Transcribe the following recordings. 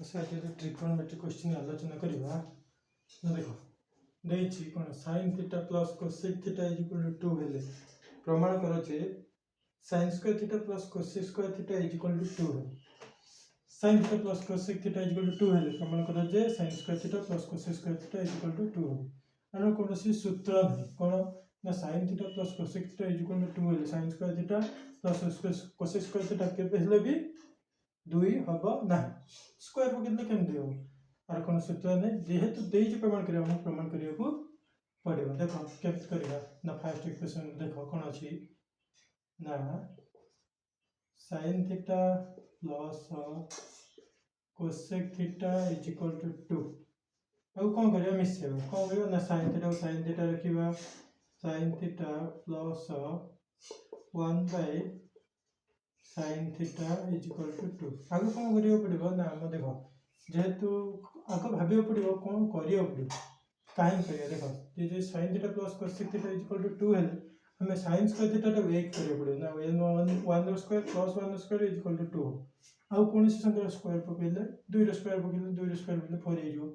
Trigonometric question आलोचना करवा देख देछि कोन sin theta plus cosec theta is equal to 2 हेले प्रमाण करो जे sin square theta plus cosec square theta is equal to 2 sin theta plus cosec theta is equal to 2 हेले प्रमाण करो जे sin square theta plus cosec square theta is equal to 2 अन कोनोसी सूत्र नै कोन ना sin theta plus cosec theta is equal to 2 हेले sin square theta plus cosec square theta केबे हेले भी 2 हबो ना स्क्वायर पकेले केमदे हो आर कोन सूत्र नै जेहेतु देइज प्रमाण करिया को पड़िबो देखो केत करिया ना फर्स्ट इक्वेशन देखो कोन अछि ना sin theta plus cosec theta is equal to 2 अब कोन करिया मिसेबो कोन करियो ना sin थीटा रखिबा sin theta plus 1 by sin theta is equal to 2 आगे कोन करियो पड़िबो ना हम देखो जेहेतु आगे भाबियो पड़िबो कोन करियो पड़िबो काहे करियो देखो जे sin theta plus cosec theta is equal to 2 है हमें sin स्क्वायर थीटा टा 1 करियो पड़िबो ना 1 square plus 1 square is equal to 2 आ कोनसी संख्या स्क्वायर पकेले 2 रो स्क्वायर पकेले 2 रो स्क्वायर पकेले 4 हे जो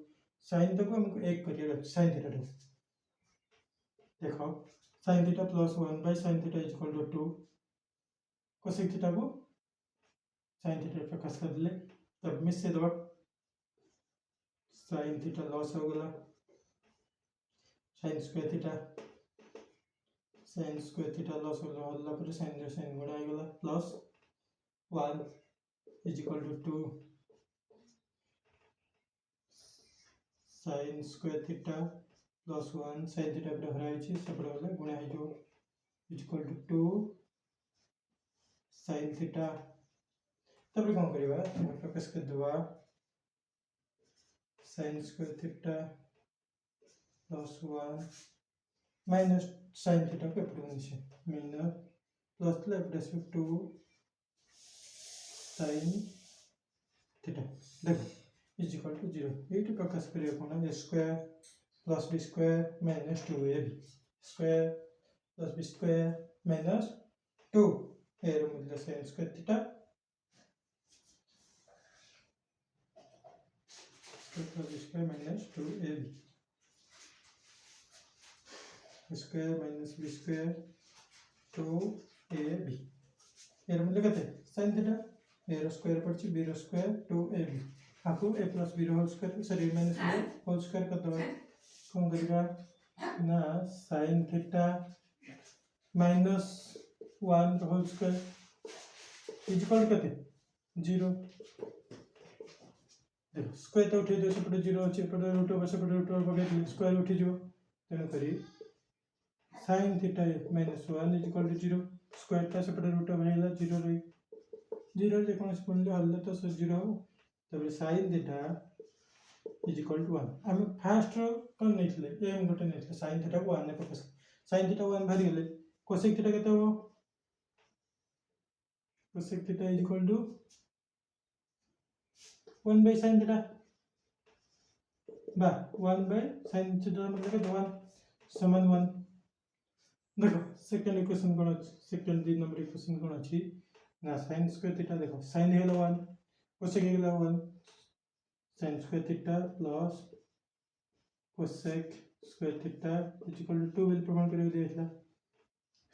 sin तक हमको 1 करियो sin थीटा टा देखो sin theta plus 1 by sin theta is equal to 2 cosec theta को sin थीटा प्रकाश कर दिले तब मिस से दबा sin थीटा लॉस हो गला sin स्क्वायर थीटा लॉस हो गला पर sin गुणा हो गला plus 1 is equal to 2 sin square theta plus 1 sin theta पे हराई छी सेपड वाला गुणा है जो is equal to 2 sin theta तब कोन करबा प्रकाश कर दवा sin square theta plus 1 minus sin theta को एपटे होइछे माइनस प्लस लेफ्ट एस 2 sin थीटा देखो इज इक्वल टू 0 एटी प्रकाश करियो कोन a square plus b square minus 2ab square plus b square minus 2 a रो मूल्य sin square theta plus b square minus 2ab square minus b square 2ab एर मूल्य कते sin थीटा a रो स्क्वायर पड़छि b रो square 2ab आको a plus b रो whole square sorry minus b whole square कर दो कोन करिबा ना sin थीटा माइनस 1 रो होल स्क्वायर इज इक्वल कते 0 देखो स्क्वायर तो उठे दो सेपटे 0 अछि पटे रूट ओवर सेपटे रूट ओवर पके स्क्वायर उठी जो तेन करी sin theta minus 1 is equal to 0 square ता सेपटे रूट ओवर हैला 0 रही 0 जे कोन मूल्य हल्ला तो 0 तबे sin theta is equal to 1 हम फर्स्ट कोन नेथले एम गोटे नेथले sin थीटा 1 ने प्रकाश sin थीटा 1 भारी गेले cosec थीटा केते हो cosec theta is equal to 1 by sin theta बा 1 by sin थीटा मतलब के 1 समान 1 देखो सेकंड इक्वेशन कोन अछि सेकंड दी नंबर इक्वेशन कोन अछि ना sin स्क्वायर थीटा देखो sin हेला 1 cosec हेला 1 sin square theta plus cosec square theta is equal to 2 बिल प्रमाण करियो देखला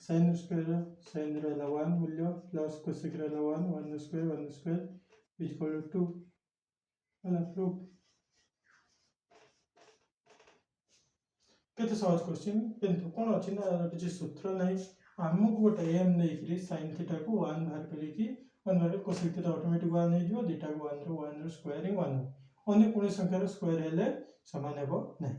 sin स्क्वायर sin रहला 1 मूल्य प्लस cosec रहला 1 स्क्वायर इज इक्वल टू 2 वाला प्रूफ केते सहज क्वेश्चन किंतु कोन अछि ना किछि सूत्र नै हमकु गोटे एम नै करी sin थीटा को 1 बाहर करी कि 1 बाहर cosec थीटा ऑटोमेटिक 1 नै जो थीटा को 1 रो स्क्वायरिंग 1 अन्य कोन संख्या रो स्क्वायर हेले समान हेबो नै।